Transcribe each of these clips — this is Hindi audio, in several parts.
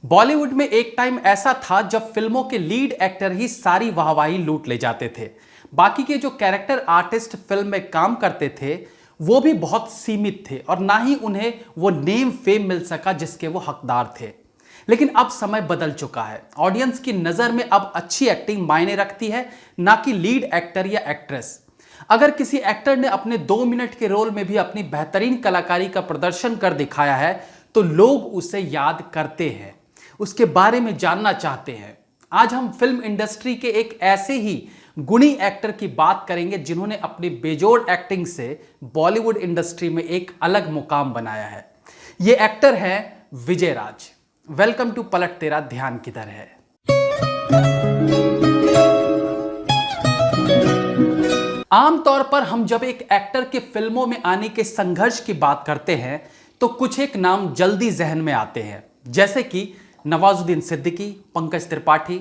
बॉलीवुड में एक टाइम ऐसा था जब फिल्मों के लीड एक्टर ही सारी वाहवाही लूट ले जाते थे। बाकी के जो कैरेक्टर आर्टिस्ट फिल्म में काम करते थे वो भी बहुत सीमित थे और ना ही उन्हें वो नेम फेम मिल सका जिसके वो हकदार थे। लेकिन अब समय बदल चुका है। ऑडियंस की नज़र में अब अच्छी एक्टिंग मायने रखती है, ना कि लीड एक्टर या एक्ट्रेस। अगर किसी एक्टर ने अपने 2 मिनट के रोल में भी अपनी बेहतरीन कलाकारी का प्रदर्शन कर दिखाया है तो लोग उसे याद करते हैं, उसके बारे में जानना चाहते हैं। आज हम फिल्म इंडस्ट्री के एक ऐसे ही गुणी एक्टर की बात करेंगे जिन्होंने अपनी बेजोड़ एक्टिंग से बॉलीवुड इंडस्ट्री में एक अलग मुकाम बनाया है। ये एक्टर हैं विजय राज। वेलकम टू पलट तेरा ध्यान किधर है। आमतौर पर हम जब एक एक्टर के फिल्मों में आने के संघर्ष की बात करते हैं तो कुछ एक नाम जल्दी जहन में आते हैं, जैसे कि नवाजुद्दीन सिद्दीकी, पंकज त्रिपाठी।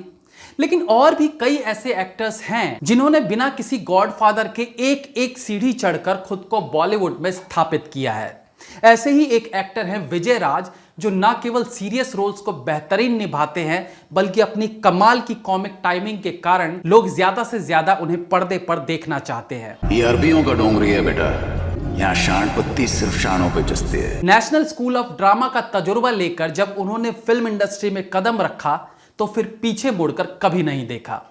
लेकिन और भी कई ऐसे एक्टर्स हैं जिन्होंने बिना किसी गॉडफादर के एक एक सीढ़ी चढ़कर खुद को बॉलीवुड में स्थापित किया है। ऐसे ही एक एक्टर हैं विजय राज, जो न केवल सीरियस रोल्स को बेहतरीन निभाते हैं बल्कि अपनी कमाल की कॉमिक टाइमिंग के कारण लोग ज्यादा से ज्यादा उन्हें पर्दे पर देखना चाहते हैं। ये अरबियों का डोंगरी है बेटा, यहाँ शान पत्ती सिर्फ शानों पे जचती है। नेशनल स्कूल ऑफ ड्रामा का तजुर्बा लेकर जब उन्होंने फिल्म इंडस्ट्री में कदम रखा तो फिर पीछे मुड़कर कभी नहीं देखा।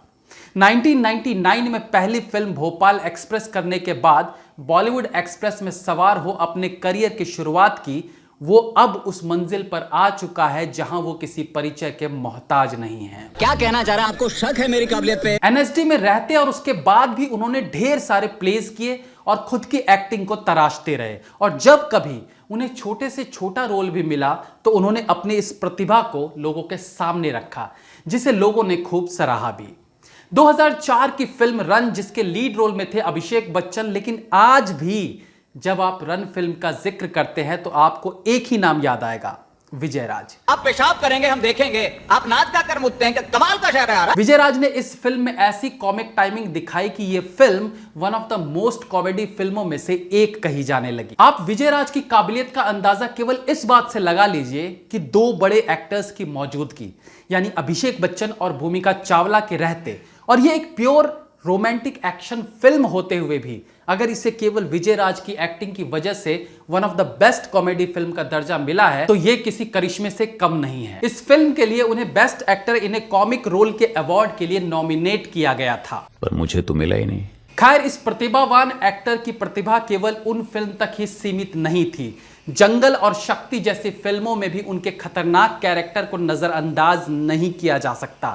1999 में पहली फिल्म भोपाल एक्सप्रेस करने के बाद बॉलीवुड एक्सप्रेस में सवार हो अपने करियर की शुरुआत की। वो अब उस मंजिल पर आ चुका है जहां वो किसी परिचय के मोहताज नहीं है। क्या कहना चाह रहा है? आपको शक है मेरी काबिलियत पे? एनएसडी में रहते और उसके बाद भी उन्होंने ढेर सारे प्लेस किए और खुद की एक्टिंग को तराशते रहे। और जब कभी उन्हें छोटे से छोटा रोल भी मिला तो उन्होंने अपनी इस प्रतिभा को लोगों के सामने रखा, जिसे लोगों ने खूब सराहा भी। 2004 की फिल्म रन, जिसके लीड रोल में थे अभिषेक बच्चन, लेकिन आज भी जब आप रन फिल्म का जिक्र करते हैं तो आपको एक ही नाम याद आएगा, विजय राज। आप पेशाब करेंगे हम देखेंगे, आप नाच का कर मुझते हैं, कमाल का शहर है। विजय राज ने इस फिल्म में ऐसी कॉमिक टाइमिंग दिखाई कि यह film one of the most comedy फिल्मों में से एक कही जाने लगी। आप विजय राज की काबिलियत का अंदाजा केवल इस बात से लगा लीजिए कि 2 बड़े एक्टर्स की मौजूदगी, यानी अभिषेक बच्चन और भूमिका चावला के रहते, और यह एक प्योर रोमांटिक एक्शन फिल्म होते हुए भी अगर इसे केवल विजय राज की एक्टिंग की वजह से one of the best comedy film का दर्जा मिला है तो ये किसी करिश्मे से कम नहीं है। इस फिल्म के लिए उन्हें best actor in a comic role के अवार्ड के लिए नॉमिनेट किया गया था, पर मुझे तो मिला ही नहीं। खैर, इस प्रतिभावान एक्टर की प्रतिभा केवल उन फिल्म तक ही सीमित नहीं थी। जंगल और शक्ति जैसी फिल्मों में भी उनके खतरनाक कैरेक्टर को नजरअंदाज नहीं किया जा सकता।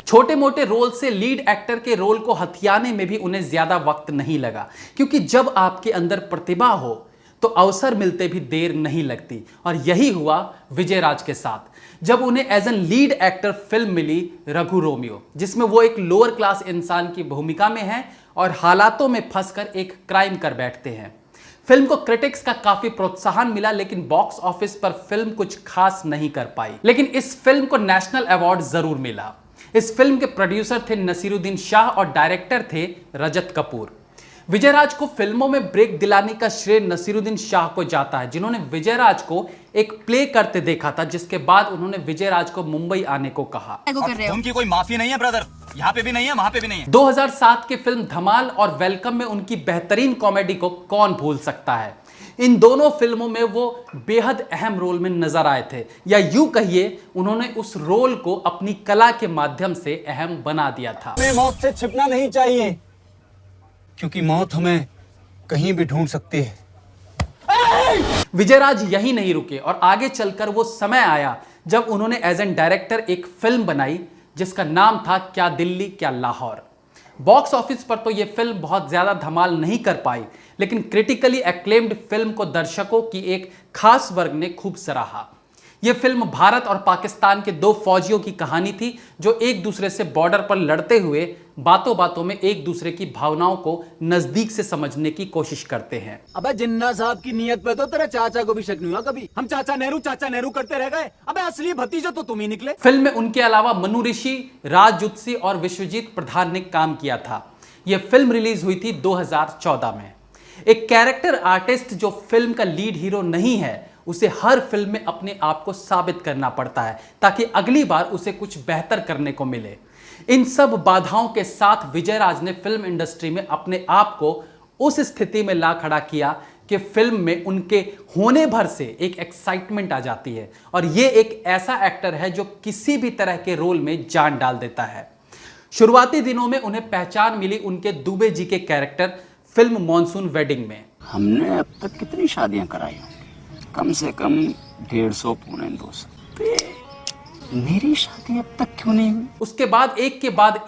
छोटे मोटे रोल से लीड एक्टर के रोल को हथियाने में भी उन्हें ज्यादा वक्त नहीं लगा, क्योंकि जब आपके अंदर प्रतिभा हो तो अवसर मिलते भी देर नहीं लगती। और यही हुआ विजय राज के साथ जब उन्हें as an lead actor film मिली रघु रोमियो, जिसमें वो एक लोअर क्लास इंसान की भूमिका में हैं और हालातों में फंसकर एक क्राइम कर बैठते हैं। फिल्म को क्रिटिक्स का काफी प्रोत्साहन मिला, लेकिन बॉक्स ऑफिस पर फिल्म कुछ खास नहीं कर पाई। लेकिन इस फिल्म को नेशनल अवार्ड जरूर मिला। इस फिल्म के प्रोड्यूसर थे नसीरुद्दीन शाह और डायरेक्टर थे रजत कपूर। विजय राज को फिल्मों में ब्रेक दिलाने का श्रेय नसीरुद्दीन शाह को जाता है, जिन्होंने विजय राज को एक प्ले करते देखा था, जिसके बाद उन्होंने विजय राज को मुंबई आने को कहा। उनकी कोई माफी नहीं है ब्रदर, यहाँ पे भी नहीं है वहां पे भी नहीं है। 2007 की फिल्म धमाल और वेलकम में उनकी बेहतरीन कॉमेडी को कौन भूल सकता है। इन दोनों फिल्मों में वो बेहद अहम रोल में नजर आए थे, या यूं कहिए उन्होंने उस रोल को अपनी कला के माध्यम से अहम बना दिया था। हमें मौत से छिपना नहीं चाहिए, क्योंकि मौत हमें कहीं भी ढूंढ सकती है। विजय राज यही नहीं रुके और आगे चलकर वो समय आया जब उन्होंने एज एन डायरेक्टर एक फिल्म बनाई जिसका नाम था क्या दिल्ली क्या लाहौर। बॉक्स ऑफिस पर तो यह फिल्म बहुत ज्यादा धमाल नहीं कर पाई, लेकिन क्रिटिकली एक्लेम्ड फिल्म को दर्शकों की एक खास वर्ग ने खूब सराहा। यह फिल्म भारत और पाकिस्तान के 2 फौजियों की कहानी थी जो एक दूसरे से बॉर्डर पर लड़ते हुए बातों बातों में एक दूसरे की भावनाओं को नजदीक से समझने की कोशिश करते हैं। अबे जिन्ना साहब की नीयत पे तो तेरे चाचा को भी शक नहीं हुआ कभी। हम चाचा नेहरू करते रह गए। अबे असली भतीजा तो तुम ही निकले। फिल्म में उनके अलावा मनु ऋषि, राज जुत्सी और विश्वजीत प्रधान ने काम किया था। यह फिल्म रिलीज हुई थी 2014 में। एक कैरेक्टर आर्टिस्ट जो फिल्म का लीड हीरो नहीं है, उसे हर फिल्म में अपने आप को साबित करना पड़ता है ताकि अगली बार उसे कुछ बेहतर करने को मिले। इन सब बाधाओं के साथ विजयराज ने फिल्म इंडस्ट्री में अपने आप को उस स्थिति में ला खड़ा किया कि फिल्म में उनके होने भर से एक एक्साइटमेंट आ जाती है और ये एक ऐसा एक्टर है जो किसी भी तरह के रोल में जान डाल देता है। शुरुआती दिनों में उन्हें पहचान मिली उनके दुबे जी के कैरेक्टर फिल्म मॉनसून वेडिंग में। हमने अब तक कितनी शादियां कराई होंगी? कम से कम 150 पौने 200। मेरी शादी अब तक क्यों नहीं हुई? उसके बाद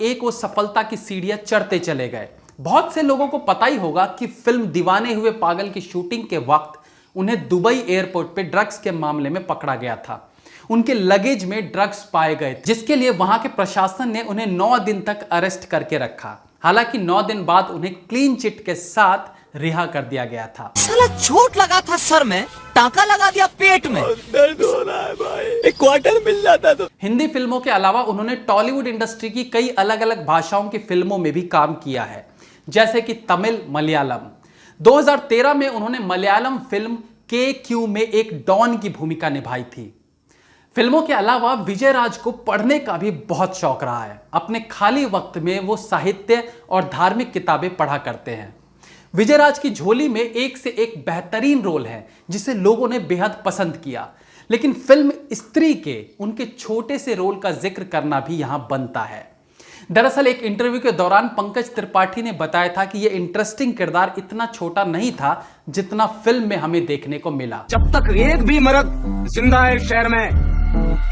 एक वो सफलता की सीढ़ियां चढ़ते चले गए। बहुत से लोगों को पता ही होगा कि फिल्म दीवाने हुए पागल की शूटिंग के वक्त उन्हें दुबई एयरपोर्ट पे ड्रग्स के मामले में पकड़ा गया था। उनके लगेज में ड्रग्स पाए गए जिसके लिए वहां के प्रशासन ने उन्हें 9 दिन तक अरेस्ट करके रखा। हालांकि 9 दिन बाद उन्हें क्लीन चिट के साथ रिहा कर दिया गया था। साला चोट लगा था सर में, टांका लगा दिया पेट में, दर्द हो रहा है भाई, एक क्वार्टर मिल जाता तो। हिंदी फिल्मों के अलावा उन्होंने टॉलीवुड इंडस्ट्री की कई अलग अलग भाषाओं की फिल्मों में भी काम किया है, जैसे कि तमिल, मलयालम। 2013 में उन्होंने मलयालम फिल्म KQ में एक डॉन की भूमिका निभाई थी। फिल्मों के अलावा विजयराज को पढ़ने का भी बहुत शौक रहा है। अपने खाली वक्त में वो साहित्य और धार्मिक किताबें पढ़ा करते हैं। विजयराज की झोली में एक से एक बेहतरीन रोल है जिसे लोगों ने बेहद पसंद किया, लेकिन फिल्म स्त्री के उनके छोटे से रोल का जिक्र करना भी यहां बनता है। दरअसल एक इंटरव्यू के दौरान पंकज त्रिपाठी ने बताया था कि यह इंटरेस्टिंग किरदार इतना छोटा नहीं था जितना फिल्म में हमें देखने को मिला। जब तक एक भी मर्द जिंदा है इस शहर में,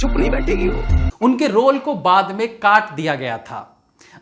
चुप नहीं बैठेगी वो। उनके रोल को बाद में काट दिया गया था।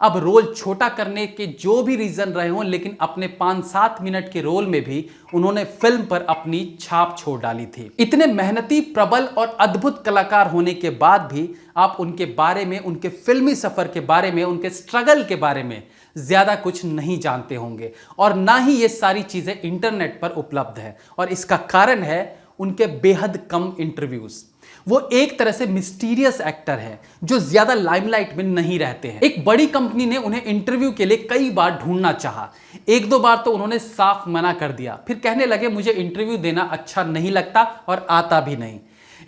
अब रोल छोटा करने के जो भी रीजन रहे हों, लेकिन अपने 5-7 मिनट के रोल में भी उन्होंने फिल्म पर अपनी छाप छोड़ डाली थी। इतने मेहनती, प्रबल और अद्भुत कलाकार होने के बाद भी आप उनके बारे में, उनके फिल्मी सफर के बारे में, उनके स्ट्रगल के बारे में ज्यादा कुछ नहीं जानते होंगे और ना ही ये सारी चीजें इंटरनेट पर उपलब्ध है। और इसका कारण है उनके बेहद कम इंटरव्यूज। वो एक तरह से मिस्टीरियस एक्टर है जो ज्यादा लाइमलाइट में नहीं रहते हैं। एक बड़ी कंपनी ने उन्हें इंटरव्यू के लिए कई बार ढूंढना चाहा। 1-2 बार तो उन्होंने साफ मना कर दिया, फिर कहने लगे मुझे इंटरव्यू देना अच्छा नहीं लगता और आता भी नहीं।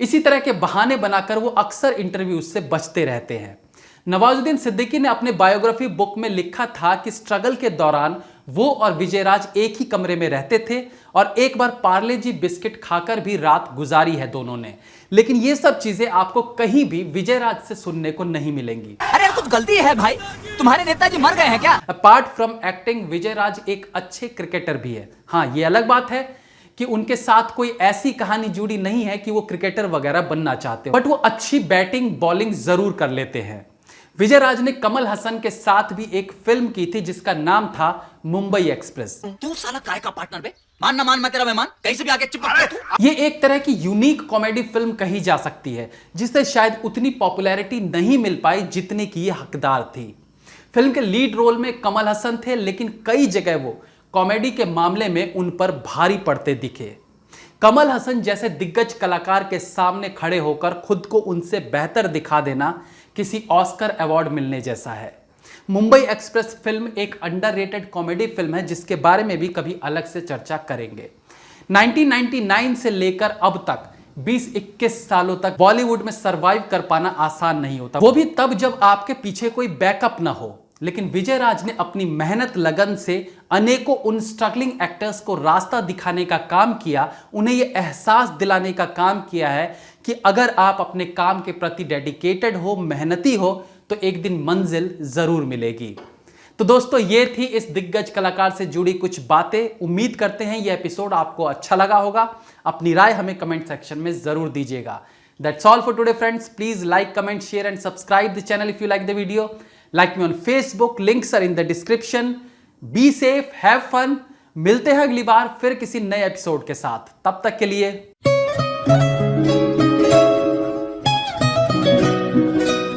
इसी तरह के बहाने बनाकर वो अक्सर इंटरव्यूज से बचते रहते हैं। नवाजुद्दीन सिद्दीकी ने अपने बायोग्राफी बुक में लिखा था कि स्ट्रगल के दौरान वो और विजयराज एक ही कमरे में रहते थे और एक बार पार्ले जी बिस्किट खाकर भी रात गुजारी है दोनों ने। लेकिन ये सब चीजें आपको कहीं भी विजयराज से सुनने को नहीं मिलेंगी। अरे कुछ गलती है भाई, तुम्हारे नेताजी मर गए हैं क्या? अपार्ट फ्रॉम एक्टिंग, विजयराज एक अच्छे क्रिकेटर भी है। हाँ, ये अलग बात है कि उनके साथ कोई ऐसी कहानी जुड़ी नहीं है कि वो क्रिकेटर वगैरह बनना चाहते हो, बट वो अच्छी बैटिंग बॉलिंग जरूर कर लेते हैं। विजयराज ने कमल हसन के साथ भी एक फिल्म की थी जिसका नाम था मुंबई एक्सप्रेस। तू साला काय का पार्टनर बे? मान ना मान, मैं तेरा मेहमान, कहीं से भी आके चिपक तू। ये एक तरह की यूनिक कॉमेडी फिल्म कही जा सकती है जिससे शायद उतनी पॉपुलैरिटी नहीं मिल पाई जितनी की ये हकदार थी। फिल्म के लीड रोल में कमल हसन थे, लेकिन कई जगह वो कॉमेडी के मामले में उन पर भारी पड़ते दिखे। कमल हसन जैसे दिग्गज कलाकार के सामने खड़े होकर खुद को उनसे बेहतर दिखा देना किसी ऑस्कर अवार्ड मिलने जैसा है। मुंबई एक्सप्रेस फिल्म एक अंडररेटेड कॉमेडी फिल्म है जिसके बारे में भी कभी अलग से चर्चा करेंगे। 1999 से लेकर अब तक 20-21 सालों तक बॉलीवुड में सरवाइव कर पाना आसान नहीं होता, वो भी तब जब आपके पीछे कोई बैकअप ना हो। लेकिन विजयराज ने अपनी मेहनत लगन से अनेकों उन स्ट्रगलिंग एक्टर्स को रास्ता दिखाने का काम किया, उन्हें यह एहसास दिलाने का काम किया है कि अगर आप अपने काम के प्रति डेडिकेटेड हो, मेहनती हो, तो एक दिन मंजिल जरूर मिलेगी। तो दोस्तों, ये थी इस दिग्गज कलाकार से जुड़ी कुछ बातें। उम्मीद करते हैं यह एपिसोड आपको अच्छा लगा होगा। अपनी राय हमें कमेंट सेक्शन में जरूर दीजिएगा। That's all for today, friends. Please like, comment, share and subscribe the channel if you like the video. Like me on Facebook. Links are in the description. Be safe, have fun. मिलते हैं अगली बार फिर किसी नए एपिसोड के साथ। तब तक के लिए